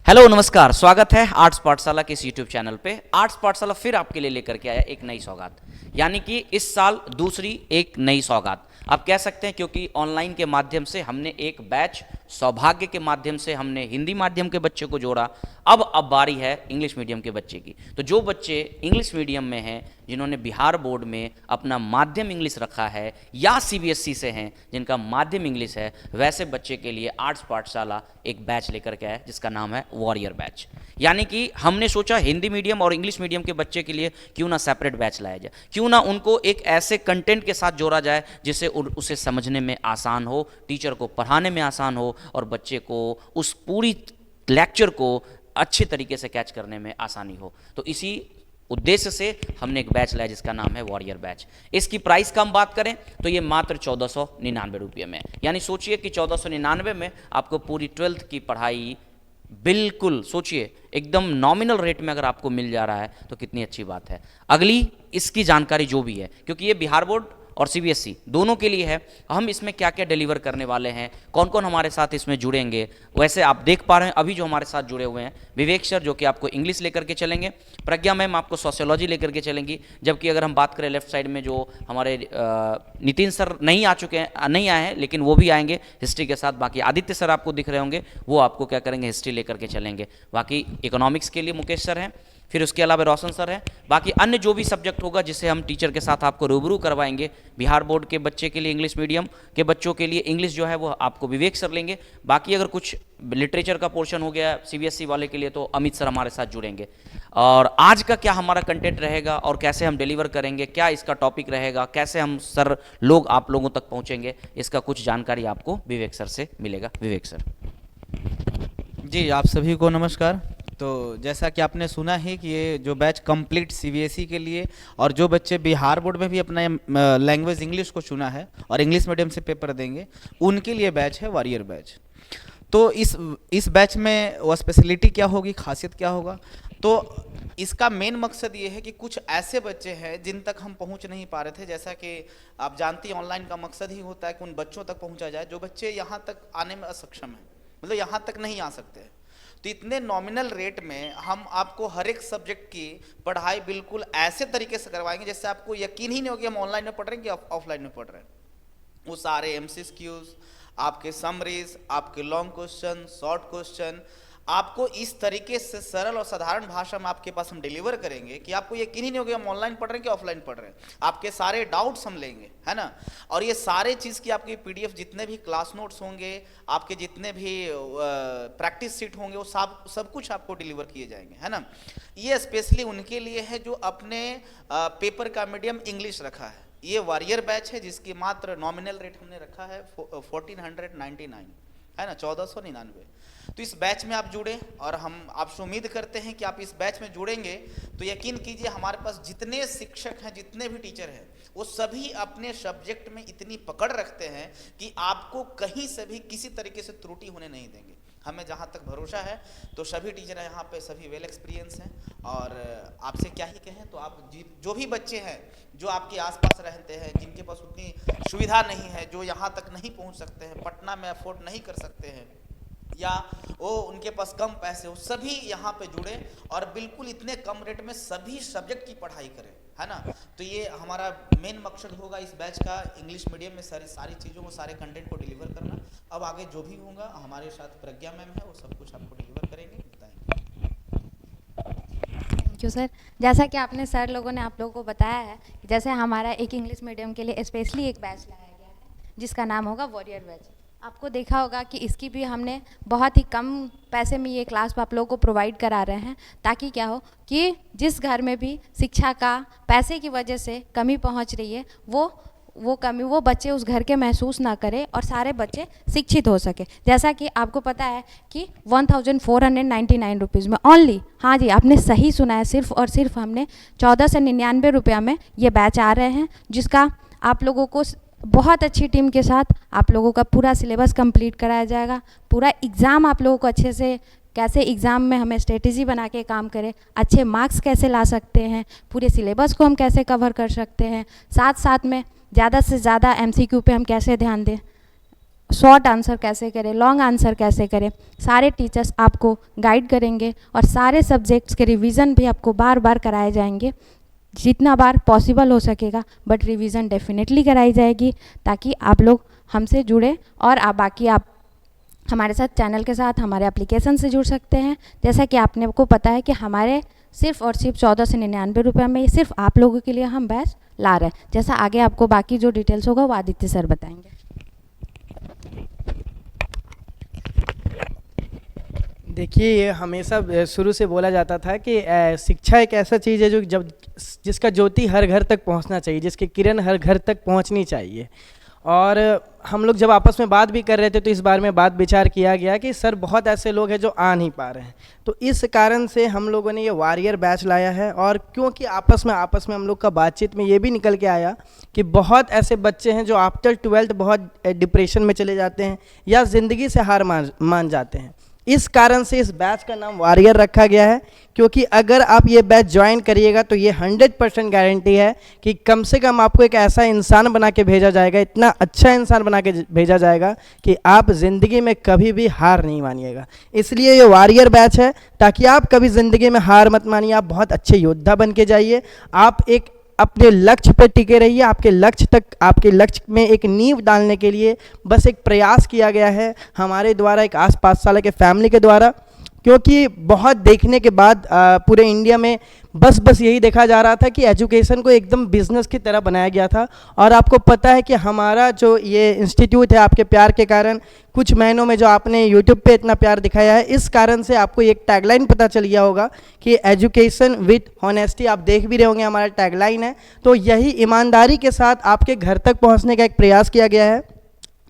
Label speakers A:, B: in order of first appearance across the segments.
A: Hello नमस्कार, स्वागत है आर्ट्स पाठशाला के इस यूट्यूब चैनल पे। आर्ट्स पाठशाला फिर आपके लिए लेकर के आया एक नई सौगात, यानी कि इस साल दूसरी एक नई सौगात आप कह सकते हैं, क्योंकि ऑनलाइन के माध्यम से हमने एक बैच सौभाग्य के माध्यम से हमने हिंदी माध्यम के बच्चे को जोड़ा। अब बारी है इंग्लिश मीडियम के बच्चे की। तो जो बच्चे इंग्लिश मीडियम में हैं, जिन्होंने बिहार बोर्ड में अपना माध्यम इंग्लिश रखा है या सीबीएसई से हैं जिनका माध्यम इंग्लिश है, वैसे बच्चे के लिए आर्ट्स पाठशाला एक बैच लेकर के आया जिसका नाम है वॉरियर बैच। यानी कि हमने सोचा हिंदी मीडियम और इंग्लिश मीडियम के बच्चे के लिए क्यों ना सेपरेट बैच लाया जाए, क्यों ना उनको एक ऐसे कंटेंट के साथ जोड़ा जाए जिससे उसे समझने में आसान हो, टीचर को पढ़ाने में आसान हो और बच्चे को उस पूरी लेक्चर को अच्छे तरीके से कैच करने में आसानी हो। तो इसी उद्देश्य से हमने एक बैच लाया जिसका नाम है वॉरियर बैच। इसकी प्राइस का हम बात करें तो ये मात्र 1499 रुपये में, यानी सोचिए कि 1499 में आपको पूरी 12th की पढ़ाई बिल्कुल सोचिए एकदम नॉमिनल रेट में अगर आपको मिल जा रहा है तो कितनी अच्छी बात है। अगली इसकी जानकारी जो भी है, क्योंकि ये बिहार बोर्ड और सीबीएसई दोनों के लिए है, हम इसमें क्या क्या डिलीवर करने वाले हैं, कौन कौन हमारे साथ इसमें जुड़ेंगे, वैसे आप देख पा रहे हैं अभी जो हमारे साथ जुड़े हुए हैं विवेक सर जो कि आपको इंग्लिश लेकर के चलेंगे, प्रज्ञा मैम आपको सोशियोलॉजी लेकर के चलेंगी, जबकि अगर हम बात करें लेफ्ट साइड में जो हमारे नितिन सर नहीं आ चुके हैं, नहीं आए हैं, लेकिन वो भी आएंगे हिस्ट्री के साथ। बाकी आदित्य सर आपको दिख रहे होंगे, वो आपको क्या करेंगे, हिस्ट्री लेकर के चलेंगे। बाकी इकोनॉमिक्स के लिए मुकेश सर हैं, फिर उसके अलावा रोशन सर है। बाकी अन्य जो भी सब्जेक्ट होगा जिसे हम टीचर के साथ आपको रूबरू करवाएंगे, बिहार बोर्ड के बच्चे के लिए इंग्लिश मीडियम के बच्चों के लिए इंग्लिश जो है वो आपको विवेक सर लेंगे। बाकी अगर कुछ लिटरेचर का पोर्शन हो गया सीबीएसई वाले के लिए तो अमित सर हमारे साथ जुड़ेंगे। और आज का क्या हमारा कंटेंट रहेगा और कैसे हम डिलीवर करेंगे, क्या इसका टॉपिक रहेगा, कैसे हम सर लोग आप लोगों तक पहुँचेंगे, इसका कुछ जानकारी आपको विवेक सर से मिलेगा। विवेक सर
B: जी, आप सभी को नमस्कार। तो जैसा कि आपने सुना है कि ये जो बैच कंप्लीट सीबीएसई के लिए और जो बच्चे बिहार बोर्ड में भी अपना लैंग्वेज इंग्लिश को चुना है और इंग्लिश मीडियम से पेपर देंगे, उनके लिए बैच है वॉरियर बैच। तो इस बैच में वो स्पेशलिटी क्या होगी, खासियत क्या होगा, तो इसका मेन मकसद ये है कि कुछ ऐसे बच्चे हैं जिन तक हम पहुंच नहीं पा रहे थे। जैसा कि आप जानती हैं ऑनलाइन का मकसद ही होता है कि उन बच्चों तक पहुंचा जाए जो बच्चे यहाँ तक आने में असक्षम हैं, मतलब यहाँ तक नहीं आ सकते हैं। तो इतने नॉमिनल रेट में हम आपको हर एक सब्जेक्ट की पढ़ाई बिल्कुल ऐसे तरीके से करवाएंगे जैसे आपको यकीन ही नहीं होगा हम ऑनलाइन में पढ़ रहे हैं कि ऑफलाइन में पढ़ रहे हैं। वो सारे एमसीक्यूज, आपके समरीज, आपके लॉन्ग क्वेश्चन, शॉर्ट क्वेश्चन आपको इस तरीके से सरल और साधारण भाषा में आपके पास हम डिलीवर करेंगे कि आपको यकीन ही नहीं होगा हम ऑनलाइन पढ़ रहे हैं कि ऑफलाइन पढ़ रहे हैं। आपके सारे डाउट्स हम लेंगे, है ना। और ये सारे चीज़ की आपकी पीडीएफ, जितने भी क्लास नोट्स होंगे, आपके जितने भी प्रैक्टिस सीट होंगे, वो सब कुछ आपको डिलीवर किए जाएंगे, है ना। ये स्पेशली उनके लिए है जो अपने पेपर का मीडियम इंग्लिश रखा है। ये वॉरियर बैच है जिसकी मात्र नॉमिनल रेट हमने रखा है 1499, है ना, 1499। तो इस बैच में आप जुड़े और हम आपसे उम्मीद करते हैं कि आप इस बैच में जुड़ेंगे तो यकीन कीजिए हमारे पास जितने शिक्षक हैं, जितने भी टीचर हैं, वो सभी अपने सब्जेक्ट में इतनी पकड़ रखते हैं कि आपको कहीं से भी किसी तरीके से त्रुटि होने नहीं देंगे। हमें जहाँ तक भरोसा है तो सभी टीचर यहाँ पे सभी वेल एक्सपीरियंस हैं। और आपसे क्या ही कहें, तो आप जो भी बच्चे हैं जो आपके आसपास रहते हैं, जिनके पास उतनी सुविधा नहीं है, जो यहाँ तक नहीं पहुँच सकते हैं, पटना में अफोर्ड नहीं कर सकते हैं, या वो उनके पास कम पैसे हो, सभी यहाँ पे जुड़े और बिल्कुल इतने कम रेट में सभी सब्जेक्ट की पढ़ाई करें, है ना। तो ये हमारा मेन मकसद होगा इस बैच का, इंग्लिश मीडियम में सारी चीज़ों को, सारे कंटेंट को डिलीवर करना। अब आगे जो भी होगा हमारे साथ प्रज्ञा मैम है, वो सब कुछ आपको डिलीवर करेंगे।
C: Thank you sir. जैसा कि आपने सर लोगों ने आप लोगों को बताया है, जैसे हमारा एक इंग्लिश मीडियम के लिए स्पेशली एक बैच लाया गया है जिसका नाम होगा वॉरियर बैच। आपको देखा होगा कि इसकी भी हमने बहुत ही कम पैसे में ये क्लास आप लोगों को प्रोवाइड करा रहे हैं, ताकि क्या हो कि जिस घर में भी शिक्षा का पैसे की वजह से कमी पहुंच रही है, वो कमी वो बच्चे उस घर के महसूस ना करें और सारे बच्चे शिक्षित हो सके। जैसा कि आपको पता है कि 1499 रुपीज़ में ओनली, हाँ जी आपने सही सुना है, सिर्फ और सिर्फ हमने 1499 रुपया में ये बैच आ रहे हैं, जिसका आप लोगों को बहुत अच्छी टीम के साथ आप लोगों का पूरा सिलेबस कंप्लीट कराया जाएगा। पूरा एग्ज़ाम आप लोगों को अच्छे से, कैसे एग्ज़ाम में हमें स्ट्रेटजी बना के काम करें, अच्छे मार्क्स कैसे ला सकते हैं, पूरे सिलेबस को हम कैसे कवर कर सकते हैं, साथ साथ में ज़्यादा से ज़्यादा एमसीक्यू पे हम कैसे ध्यान दें, शॉर्ट आंसर कैसे करें, लॉन्ग आंसर कैसे करें, सारे टीचर्स आपको गाइड करेंगे और सारे सब्जेक्ट्स के रिवीजन भी आपको बार बार कराए जाएंगे, जितना बार पॉसिबल हो सकेगा, बट रिवीजन डेफिनेटली कराई जाएगी ताकि आप लोग हमसे जुड़े और बाकी आप हमारे साथ चैनल के साथ हमारे एप्लीकेशन से जुड़ सकते हैं। जैसा कि आपने को पता है कि हमारे सिर्फ और सिर्फ 1499 रुपये में सिर्फ आप लोगों के लिए हम बैच ला रहे हैं। जैसा आगे आपको बाकी जो डिटेल्स होगा वो आदित्य सर बताएंगे।
D: देखिए, ये हमेशा शुरू से बोला जाता था कि शिक्षा एक ऐसा चीज़ है जो जिसका ज्योति हर घर तक पहुंचना चाहिए, जिसकी किरण हर घर तक पहुंचनी चाहिए। और हम लोग जब आपस में बात भी कर रहे थे तो इस बारे में बात विचार किया गया कि सर बहुत ऐसे लोग हैं जो आ नहीं पा रहे हैं, तो इस कारण से हम लोगों ने ये वॉरियर बैच लाया है। और क्योंकि आपस में हम लोग का बातचीत में ये भी निकल के आया कि बहुत ऐसे बच्चे हैं जो आफ्टर 12th बहुत डिप्रेशन में चले जाते हैं या ज़िंदगी से हार मान जाते हैं। इस कारण से इस बैच का नाम वॉरियर रखा गया है, क्योंकि अगर आप ये बैच ज्वाइन करिएगा तो ये 100% गारंटी है कि कम से कम आपको एक ऐसा इंसान बना के भेजा जाएगा, इतना अच्छा इंसान बना के भेजा जाएगा कि आप ज़िंदगी में कभी भी हार नहीं मानिएगा। इसलिए ये वॉरियर बैच है ताकि आप कभी ज़िंदगी में हार मत मानिए, आप बहुत अच्छे योद्धा बन के जाइए, आप एक अपने लक्ष्य पे टिके रहिए। आपके लक्ष्य में एक नींव डालने के लिए बस एक प्रयास किया गया है हमारे द्वारा, एक आस पास साल के फैमिली के द्वारा, क्योंकि बहुत देखने के बाद पूरे इंडिया में बस यही देखा जा रहा था कि एजुकेशन को एकदम बिजनेस की तरह बनाया गया था। और आपको पता है कि हमारा जो ये इंस्टीट्यूट है, आपके प्यार के कारण कुछ महीनों में जो आपने यूट्यूब पे इतना प्यार दिखाया है, इस कारण से आपको एक टैगलाइन पता चल गया होगा कि एजुकेशन विथ हॉनेस्टी। आप देख भी रहे होंगे हमारा टैगलाइन है, तो यही ईमानदारी के साथ आपके घर तक पहुँचने का एक प्रयास किया गया है।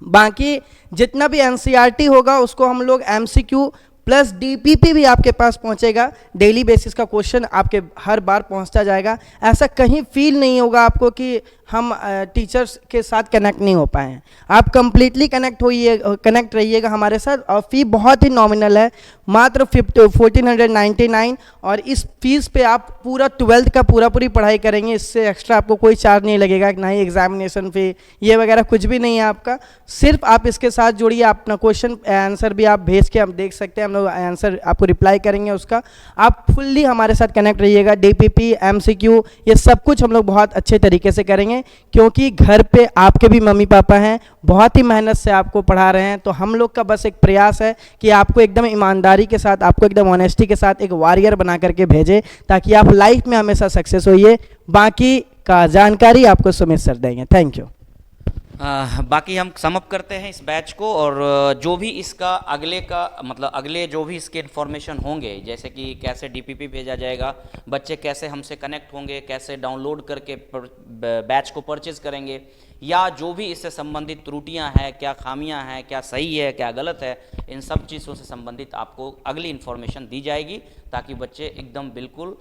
D: बाकी जितना भी एनसीईआरटी होगा उसको हम लोग MCQ प्लस DPP भी आपके पास पहुंचेगा, डेली बेसिस का क्वेश्चन आपके हर बार पहुंचता जाएगा। ऐसा कहीं फील नहीं होगा आपको कि हम टीचर्स के साथ कनेक्ट नहीं हो पाए हैं। आप कंप्लीटली कनेक्ट रहिएगा हमारे साथ। और फ़ी बहुत ही नॉमिनल है, मात्र 1499, और इस फीस पे आप पूरा 12th का पूरी पढ़ाई करेंगे। इससे एक्स्ट्रा आपको कोई चार्ज नहीं लगेगा, ना ही एग्जामिनेशन फ़ी ये वगैरह कुछ भी नहीं है आपका। सिर्फ आप इसके साथ जुड़िए, अपना क्वेश्चन आंसर भी आप भेज के हम देख सकते हैं, हम लोग आंसर आपको रिप्लाई करेंगे उसका। आप फुल्ली हमारे साथ कनेक्ट रहिएगा। DPP MCQ ये सब कुछ हम लोग बहुत अच्छे तरीके से करेंगे, क्योंकि घर पे आपके भी मम्मी पापा हैं, बहुत ही मेहनत से आपको पढ़ा रहे हैं। तो हम लोग का बस एक प्रयास है कि आपको एकदम ईमानदारी के साथ, आपको एकदम ऑनेस्टी के साथ एक वॉरियर बना करके भेजें, ताकि आप लाइफ में हमेशा सक्सेस होइए। बाकी का जानकारी आपको सुमित सर देंगे। Thank you.
A: बाकी हम समअप करते हैं इस बैच को, और जो भी इसका अगले जो भी इसके इन्फॉर्मेशन होंगे, जैसे कि कैसे DPP भेजा जाएगा, बच्चे कैसे हमसे कनेक्ट होंगे, कैसे डाउनलोड करके बैच को परचेज करेंगे, या जो भी इससे संबंधित त्रुटियां हैं, क्या खामियां हैं, क्या सही है, क्या गलत है, इन सब चीज़ों से संबंधित आपको अगली इन्फॉर्मेशन दी जाएगी, ताकि बच्चे एकदम बिल्कुल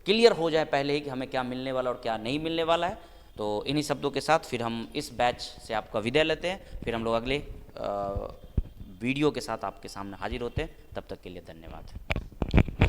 A: क्लियर हो जाए पहले ही कि हमें क्या मिलने वाला और क्या नहीं मिलने वाला है। तो इन्हीं शब्दों के साथ फिर हम इस बैच से आपका विदाई लेते हैं, फिर हम लोग अगले वीडियो के साथ आपके सामने हाजिर होते हैं। तब तक के लिए धन्यवाद।